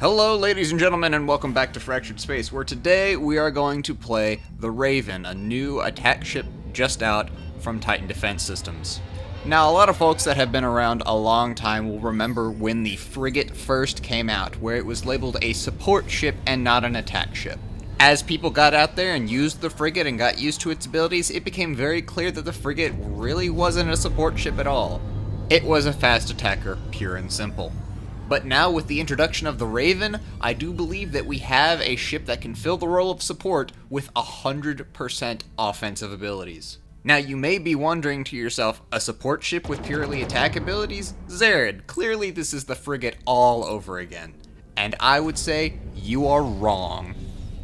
Hello ladies and gentlemen, and welcome back to Fractured Space, where today we are going to play the Raven, a new attack ship just out from Titan Defense Systems. Now, a lot of folks that have been around a long time will remember when the frigate first came out, where it was labeled a support ship and not an attack ship. As people got out there and used the frigate and got used to its abilities, it became very clear that the frigate really wasn't a support ship at all. It was a fast attacker, pure and simple. But now, with the introduction of the Raven, I do believe that we have a ship that can fill the role of support with 100% offensive abilities. Now, you may be wondering to yourself, a support ship with purely attack abilities? Zared, clearly this is the frigate all over again. And I would say, you are wrong.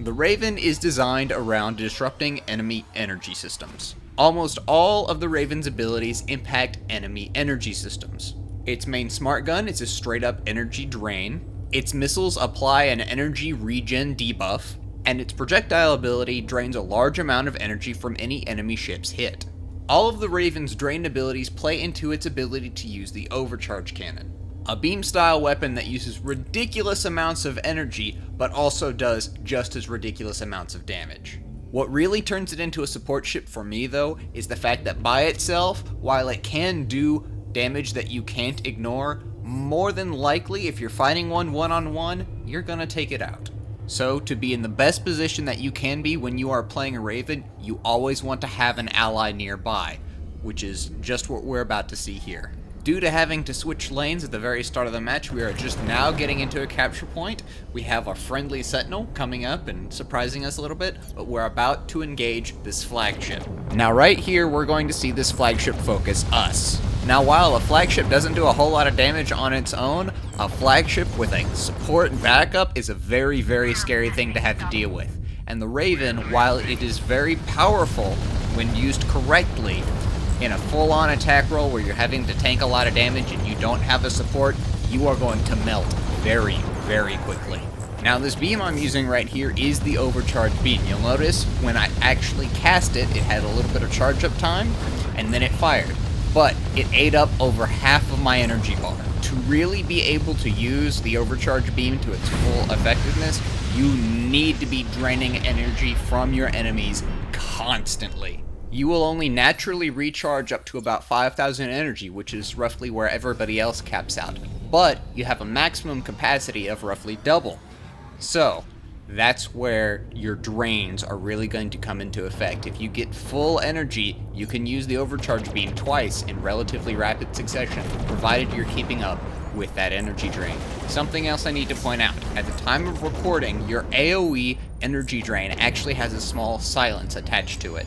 The Raven is designed around disrupting enemy energy systems. Almost all of the Raven's abilities impact enemy energy systems. Its main smart gun is a straight up energy drain, its missiles apply an energy regen debuff, and its projectile ability drains a large amount of energy from any enemy ship's hit. All of the Raven's drain abilities play into its ability to use the overcharge cannon, a beam style weapon that uses ridiculous amounts of energy but also does just as ridiculous amounts of damage. What really turns it into a support ship for me though is the fact that by itself, while it can do damage that you can't ignore, more than likely if you're fighting one-on-one, you're gonna take it out. So to be in the best position that you can be when you are playing a Raven, you always want to have an ally nearby, which is just what we're about to see here. Due to having to switch lanes at the very start of the match, we are just now getting into a capture point. We have a friendly Sentinel coming up and surprising us a little bit, but we're about to engage this flagship. Now right here, we're going to see this flagship focus us. Now while a flagship doesn't do a whole lot of damage on its own, a flagship with a support and backup is a very, very scary thing to have to deal with. And the Raven, while it is very powerful when used correctly, in a full-on attack role where you're having to tank a lot of damage and you don't have a support, you are going to melt very, very quickly. Now this beam I'm using right here is the overcharge beam. You'll notice when I actually cast it, it had a little bit of charge up time, and then it fired. But it ate up over half of my energy bar. To really be able to use the overcharge beam to its full effectiveness, you need to be draining energy from your enemies constantly. You will only naturally recharge up to about 5,000 energy, which is roughly where everybody else caps out. But you have a maximum capacity of roughly double. So that's where your drains are really going to come into effect. If you get full energy, you can use the overcharge beam twice in relatively rapid succession, provided you're keeping up with that energy drain. Something else I need to point out, at the time of recording, your AoE energy drain actually has a small silence attached to it.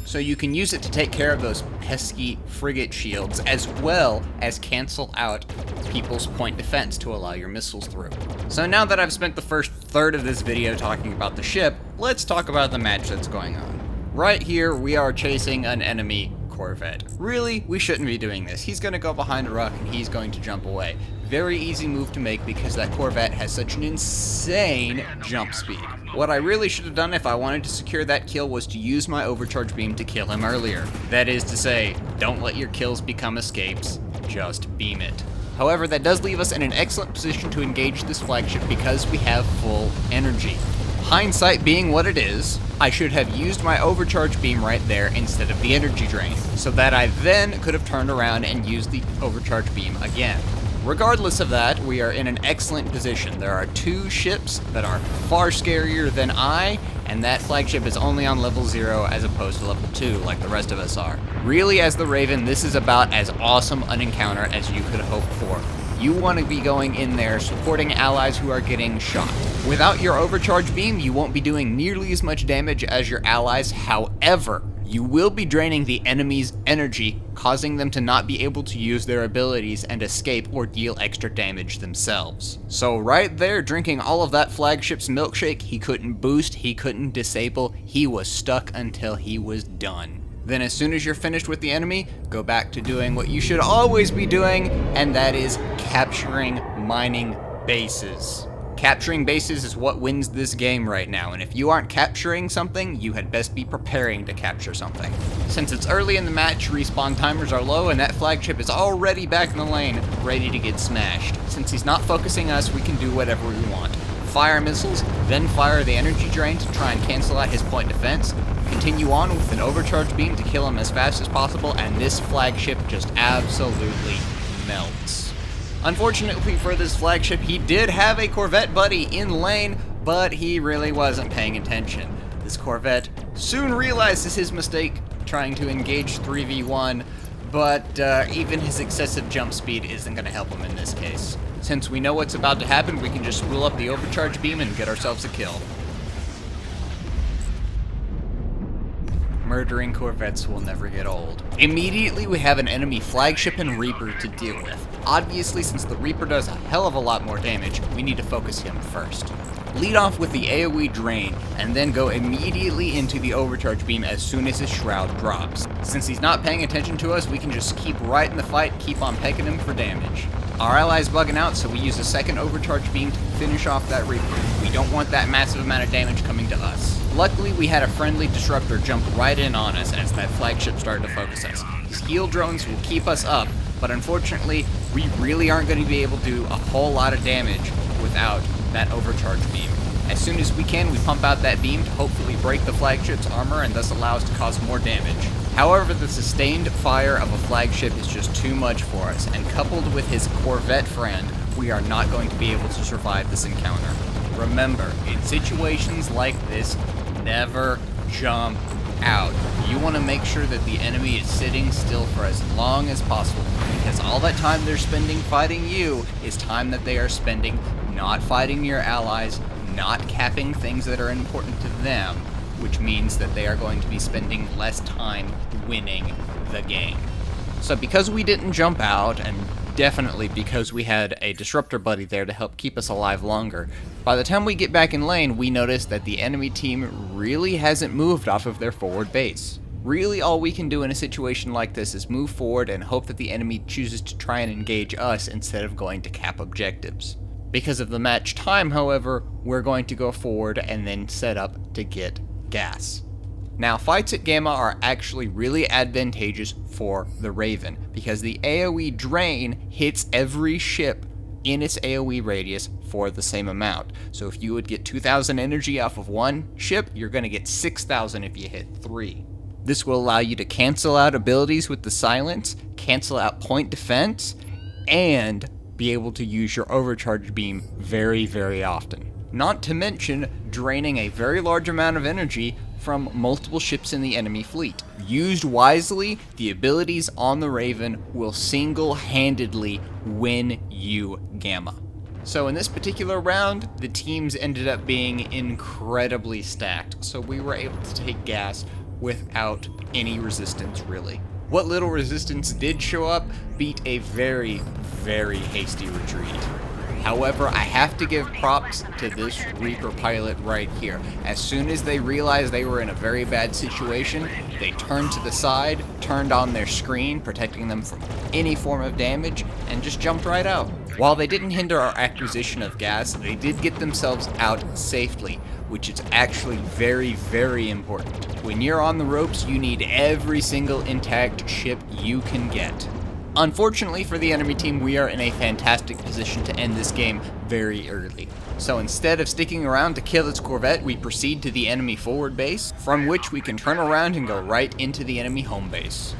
So you can use it to take care of those pesky frigate shields, as well as cancel out people's point defense to allow your missiles through. So now that I've spent the first third of this video talking about the ship, let's talk about the match that's going on. Right here, we are chasing an enemy Corvette. Really, we shouldn't be doing this. He's gonna go behind a rock and he's going to jump away. Very easy move to make because that Corvette has such an insane jump speed. What I really should have done if I wanted to secure that kill was to use my overcharge beam to kill him earlier. That is to say, don't let your kills become escapes, just beam it. However, that does leave us in an excellent position to engage this flagship because we have full energy. Hindsight being what it is, I should have used my overcharge beam right there instead of the energy drain, so that I then could have turned around and used the overcharge beam again. Regardless of that, we are in an excellent position. There are two ships that are far scarier than I, and that flagship is only on level 0 as opposed to level 2 like the rest of us are. Really, as the Raven, this is about as awesome an encounter as you could hope for. You want to be going in there supporting allies who are getting shot. Without your overcharge beam, you won't be doing nearly as much damage as your allies. However, you will be draining the enemy's energy, causing them to not be able to use their abilities and escape or deal extra damage themselves. So right there, drinking all of that flagship's milkshake, he couldn't boost, he couldn't disable, he was stuck until he was done. Then as soon as you're finished with the enemy, go back to doing what you should always be doing, and that is capturing mining bases. Capturing bases is what wins this game right now, and if you aren't capturing something, you had best be preparing to capture something. Since it's early in the match, respawn timers are low, and that flagship is already back in the lane, ready to get smashed. Since he's not focusing us, we can do whatever we want. Fire missiles, then fire the energy drain to try and cancel out his point defense, continue on with an overcharge beam to kill him as fast as possible, and this flagship just absolutely melts. Unfortunately for this flagship, he did have a Corvette buddy in lane, but he really wasn't paying attention. This Corvette soon realizes his mistake, trying to engage 3v1, but even his excessive jump speed isn't going to help him in this case. Since we know what's about to happen, we can just spool up the overcharge beam and get ourselves a kill. Murdering Corvettes will never get old. Immediately, we have an enemy flagship and Reaper to deal with. Obviously, since the Reaper does a hell of a lot more damage, we need to focus him first. Lead off with the AoE drain, and then go immediately into the overcharge beam as soon as his shroud drops. Since he's not paying attention to us, we can just keep right in the fight, keep on pegging him for damage. Our ally's bugging out, so we use a second overcharge beam to finish off that Reaper. We don't want that massive amount of damage coming to us. Luckily, we had a friendly disruptor jump right in on us as that flagship started to focus us. These heal drones will keep us up, but unfortunately, we really aren't going to be able to do a whole lot of damage without that overcharge beam. As soon as we can, we pump out that beam to hopefully break the flagship's armor and thus allow us to cause more damage. However, the sustained fire of a flagship is just too much for us, and coupled with his Corvette friend, we are not going to be able to survive this encounter. Remember, in situations like this, never jump out. You want to make sure that the enemy is sitting still for as long as possible, because all that time they're spending fighting you is time that they are spending not fighting your allies, not capping things that are important to them, which means that they are going to be spending less time winning the game. So because we didn't jump out, and definitely because we had a disruptor buddy there to help keep us alive longer, by the time we get back in lane, we notice that the enemy team really hasn't moved off of their forward base. Really, all we can do in a situation like this is move forward and hope that the enemy chooses to try and engage us instead of going to cap objectives. Because of the match time, however, we're going to go forward and then set up to get gas. Now, fights at Gamma are actually really advantageous for the Raven, because the AoE drain hits every ship in its AoE radius for the same amount. So if you would get 2,000 energy off of one ship, you're going to get 6,000 if you hit 3. This will allow you to cancel out abilities with the silence, cancel out point defense, and be able to use your overcharge beam very, very often. Not to mention draining a very large amount of energy from multiple ships in the enemy fleet. Used wisely, the abilities on the Raven will single-handedly win you Gamma. So in this particular round, the teams ended up being incredibly stacked, so we were able to take gas without any resistance, really. What little resistance did show up beat a very, very hasty retreat. However, I have to give props to this Reaper pilot right here. As soon as they realized they were in a very bad situation, they turned to the side, turned on their screen, protecting them from any form of damage, and just jumped right out. While they didn't hinder our acquisition of gas, they did get themselves out safely, which is actually very, very important. When you're on the ropes, you need every single intact ship you can get. Unfortunately for the enemy team, we are in a fantastic position to end this game very early. So instead of sticking around to kill its Corvette, we proceed to the enemy forward base, from which we can turn around and go right into the enemy home base.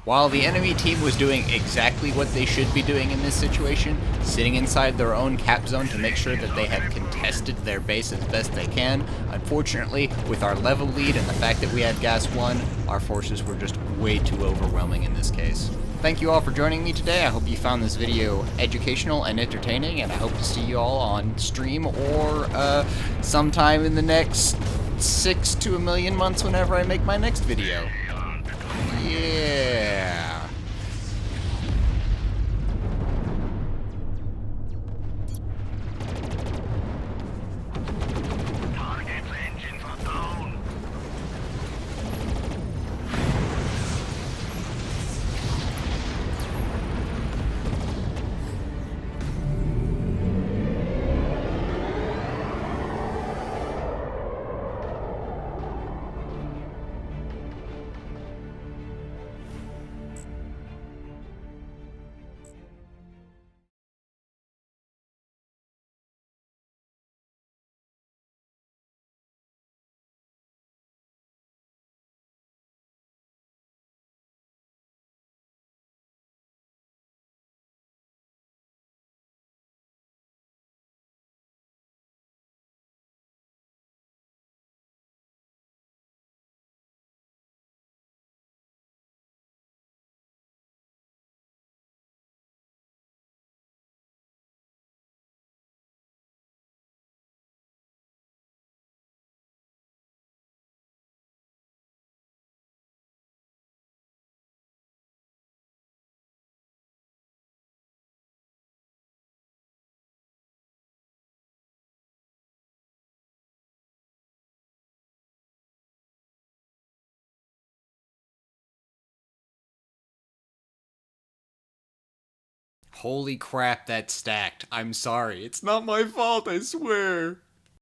While the enemy team was doing exactly what they should be doing in this situation, sitting inside their own cap zone to make sure that they have contested their base as best they can, unfortunately, with our level lead and the fact that we had gas 1, our forces were just way too overwhelming in this case. Thank you all for joining me today. I hope you found this video educational and entertaining, and I hope to see you all on stream or sometime in the next 6 to a million months whenever I make my next video. Yeah. Holy crap, that's stacked. I'm sorry. It's not my fault, I swear.